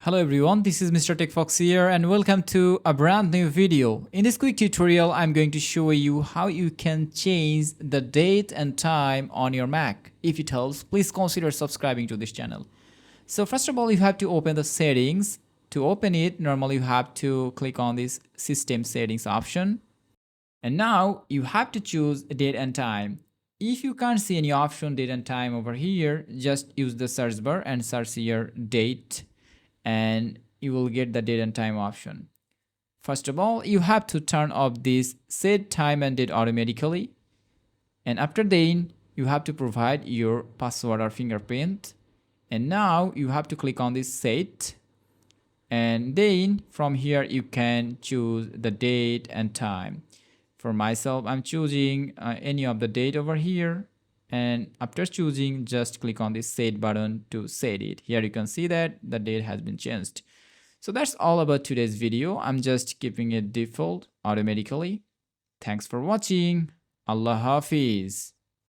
Hello everyone, this is Mr. TECHFOX here and welcome to a brand new video. In this quick tutorial, I'm going to show you how you can change the date and time on your Mac. If it helps, please consider subscribing to this channel. So first of all, you have to open the settings. To open it, normally you have to click on this system settings option. And now you have to choose date and time. If you can't see any option date and time over here, just use the search bar and search here date, and you will get the date and time option. First of all, you have to turn off this set time and date automatically, and after then you have to provide your password or fingerprint. And now you have to click on this set, and then from here you can choose the date and time. For myself, I'm choosing any of the date over here, and after choosing, just click on this set button to set it. Here you can see that the date has been changed. So that's all about today's video. I'm just keeping it default automatically. Thanks for watching. Allah Hafiz.